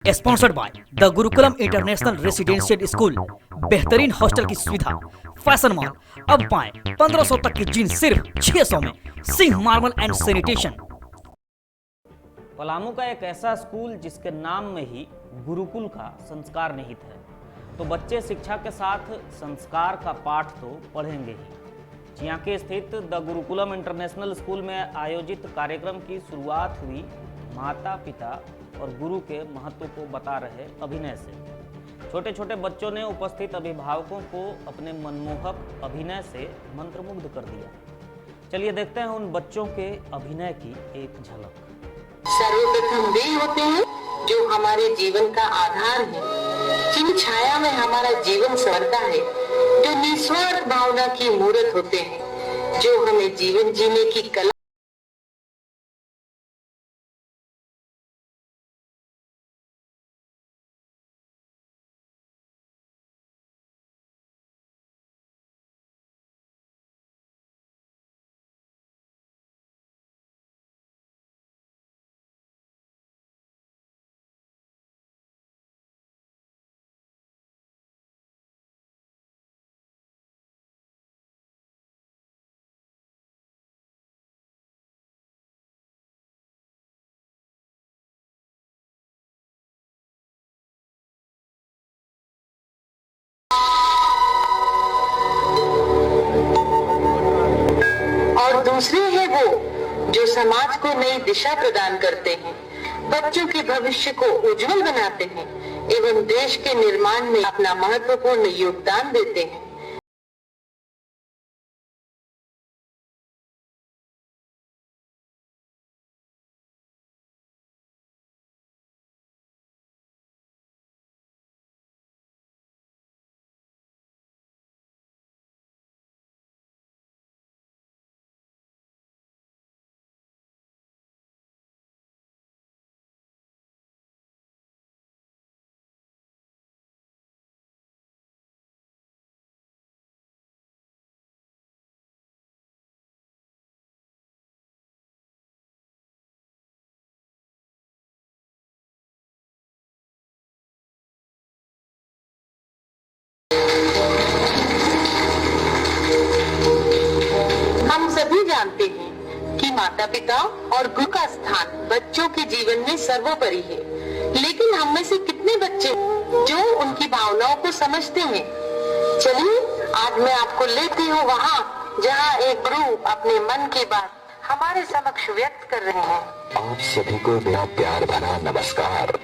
Sponsored by the Gurukulam international residential school. बेहतरीन hostel की सुविधा, फैशन मॉल। अब पाएं 1500 तक की जीन्स सिर्फ 600 में। Singh marble and sanitation. Palamu का एक ऐसा स्कूल जिसके नाम में ही गुरुकुल का संस्कार निहित है, तो बच्चे शिक्षा के साथ संस्कार का पाठ तो पढ़ेंगे ही। चियाके स्थित द गुरुकुलम इंटरनेशनल स्कूल में आयोजित कार्यक्रम की शुरुआत हुई माता पिता और गुरु के महत्व को बता रहे अभिनय से। छोटे छोटे बच्चों ने उपस्थित अभिभावकों को अपने मनमोहक अभिनय से मंत्रमुग्ध कर दिया। चलिए देखते हैं उन बच्चों के अभिनय की एक झलक। सर्वप्रथम वे होते हैं जो हमारे जीवन का आधार है, जिन छाया में हमारा जीवन संवरता है, जो निस्वार्थ भावना की मूर्त होते हैं, जो हमें जीवन जीने की कला और दूसरे हैं वो जो समाज को नई दिशा प्रदान करते हैं, बच्चों के भविष्य को उज्जवल बनाते हैं एवं देश के निर्माण में अपना महत्वपूर्ण योगदान देते हैं। हम सभी जानते हैं कि माता पिता और गुरु का स्थान बच्चों के जीवन में सर्वोपरि है, लेकिन हम में से कितने बच्चे जो उनकी भावनाओं को समझते हैं? चलिए आज मैं आपको लेती हूँ वहाँ जहाँ एक गुरु अपने मन की बात हमारे समक्ष व्यक्त कर रहे हैं। आप सभी को मेरा प्यार भरा नमस्कार।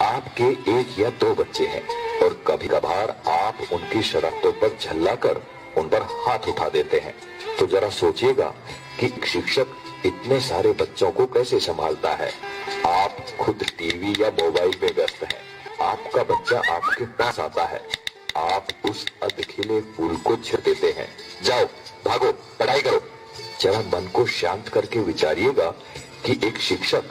आपके एक या दो बच्चे हैं और कभी कभार आप उनकी शरारतों पर झल्ला कर उन पर हाथ उठा देते हैं, तो जरा सोचिएगा कि शिक्षक इतने सारे बच्चों को कैसे संभालता है। आप खुद टीवी या मोबाइल में व्यस्त हैं, आपका बच्चा आपके पास आता है, आप उस अधखिले फूल को छेड़ देते हैं। जाओ भागो, पढ़ाई करो। जरा मन को शांत करके विचारिएगा कि एक शिक्षक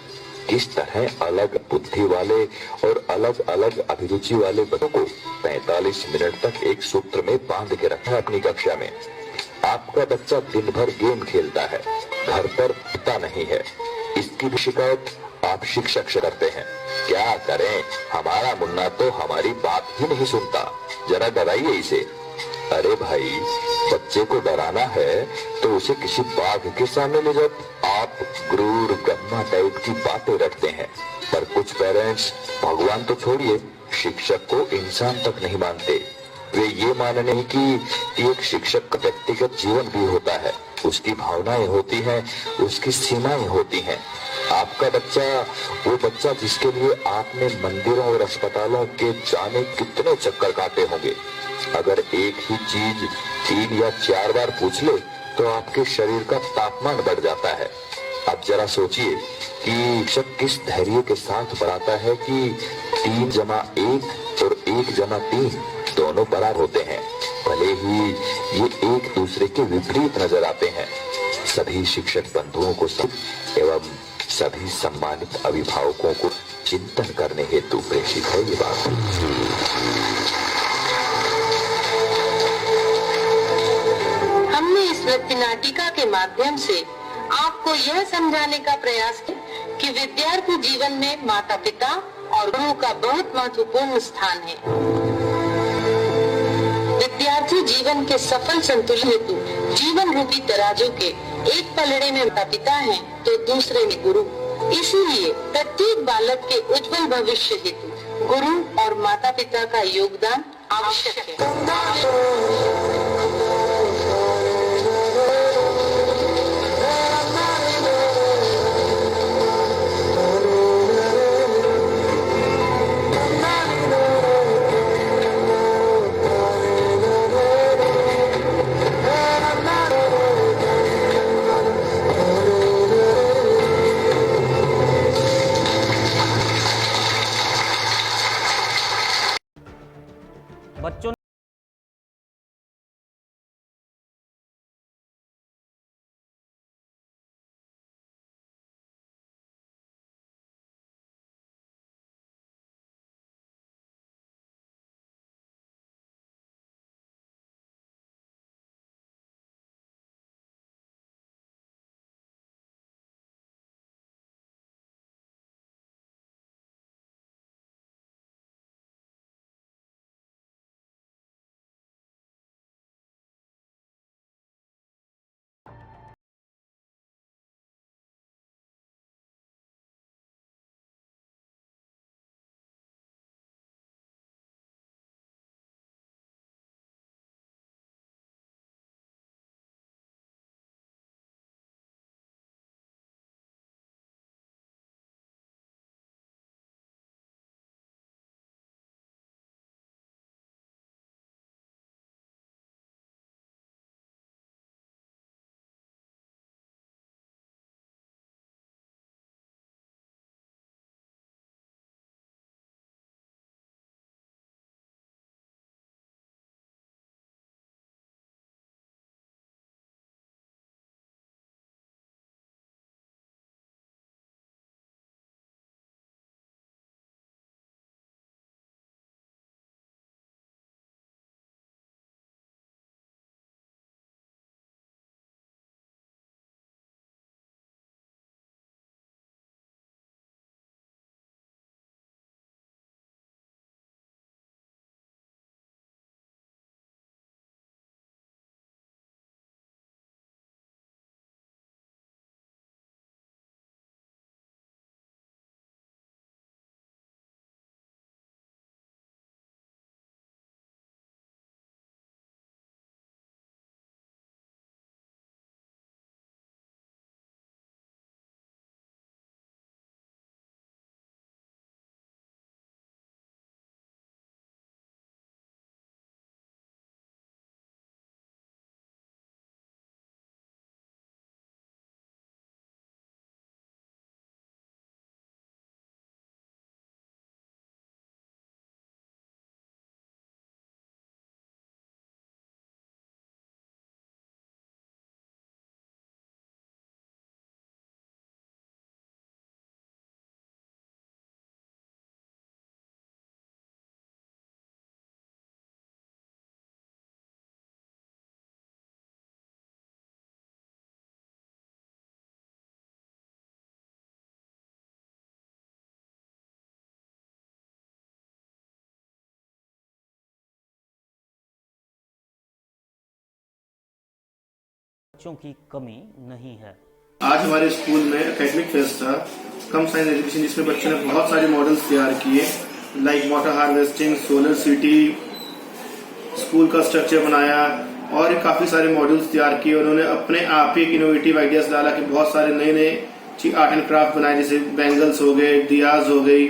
किस तरह अलग बुद्धि वाले और अलग अलग अभिरुचि वाले बच्चों को 45 मिनट तक एक सूत्र में बांध के रखा है अपनी कक्षा में। आपका बच्चा दिन भर गेम खेलता है, घर पर पिता नहीं है, इसकी भी शिकायत आप शिक्षक से करते हैं। क्या करें, हमारा मुन्ना तो हमारी बात ही नहीं सुनता, जरा डराइए इसे। अरे भाई, बच्चे को डराना है तो उसे किसी बाघ के सामने ले जाओ। आप गुरूर ब्रह्मा टाइप की बातें रखते हैं, पर कुछ पेरेंट्स भगवान तो छोड़िए, शिक्षक को इंसान तक नहीं मानते। वे ये मानने नहीं कि एक शिक्षक का व्यक्तिगत जीवन भी होता है, उसकी भावनाएं होती हैं, उसकी सीमाएं होती हैं। आपका बच्चा, वो बच्चा जिसके लिए आपने मंदिरों और अस्पतालों के जाने कितने चक्कर काटे होंगे, अगर एक ही चीज 3 या 4 बार पूछ ले तो आपके शरीर का तापमान बढ़ जाता है। अब जरा सोचिए कि शिक्षक किस धैर्य के साथ बढ़ाता है कि 3 जमा 1 और 1 जमा 3 दोनों बराबर होते हैं, भले ही ये एक दूसरे के विपरीत नजर आते हैं। सभी शिक्षक बंधुओं को एवं सभी सम्मानित अभिभावकों को चिंतन करने हेतु प्रेषित है ये बात। हमने इस नृत्य नाटिका के माध्यम से आपको यह समझाने का प्रयास किया कि विद्यार्थी जीवन में माता पिता और गुरु का बहुत महत्वपूर्ण स्थान है। विद्यार्थी जीवन के सफल संतुलन हेतु जीवन रूपी तराजू के एक पलड़े में माता पिता हैं तो दूसरे में गुरु। इसीलिए प्रत्येक बालक के उज्जवल भविष्य हेतु गुरु और माता पिता का योगदान आवश्यक है। बच्चों बच्चों की कमी नहीं है। आज हमारे स्कूल में एकेडमिक फेस्ट था कम साइंस एजुकेशन, जिसमें बच्चों ने बहुत सारे मॉडल्स तैयार किए, like water harvesting, solar city, school का स्ट्रक्चर बनाया और काफी सारे मॉडल्स तैयार किए। उन्होंने अपने आप ही एक इनोवेटिव आइडियाज डाला कि बहुत सारे नए नए आर्ट एंड क्राफ्ट बनाए, जैसे बैंगल्स हो गए, दियाज हो गई,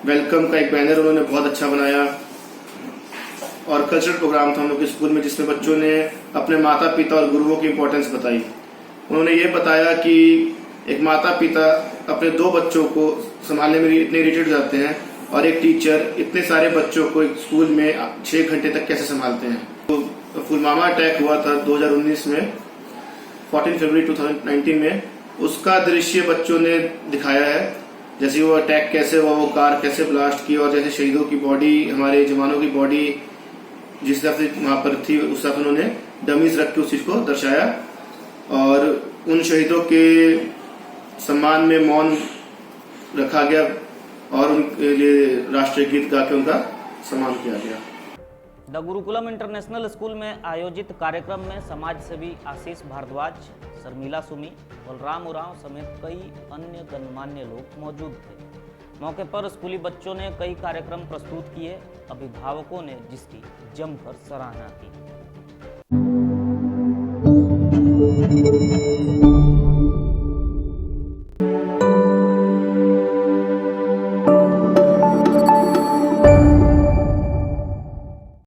वेलकम का एक बैनर उन्होंने बहुत अच्छा बनाया। और कल्चरल प्रोग्राम था हम लोग के स्कूल में, जिसमें बच्चों ने अपने माता पिता और गुरुओं की इम्पोर्टेंस बताई। उन्होंने ये बताया कि एक माता पिता अपने 2 बच्चों को संभालने में इतने इरिटेट हो जाते हैं और एक टीचर इतने सारे बच्चों को एक स्कूल में 6 घंटे तक कैसे संभालते हैं। तो पुलवामा अटैक हुआ था 2019 में, 14 फरवरी 2019 में, उसका दृश्य बच्चों ने दिखाया है। जैसे वो अटैक कैसे हुआ, वो कार कैसे ब्लास्ट की, और जैसे शहीदों की बॉडी, हमारे जवानों की बॉडी जिस तरह से वहां पर थी उस तरह उन्होंने डमीज रख के उस चीज को दर्शाया। और उन शहीदों के सम्मान में मौन रखा गया और ये राष्ट्रीय गीत गा के उनका सम्मान किया गया। द गुरुकुलम इंटरनेशनल स्कूल में आयोजित कार्यक्रम में समाज सेवी आशीष भारद्वाज, शर्मिला सुमी, बलराम उरांव समेत कई अन्य गणमान्य लोग मौजूद थे। मौके पर स्कूली बच्चों ने कई कार्यक्रम प्रस्तुत किए, अभिभावकों ने जिसकी जमकर सराहना की।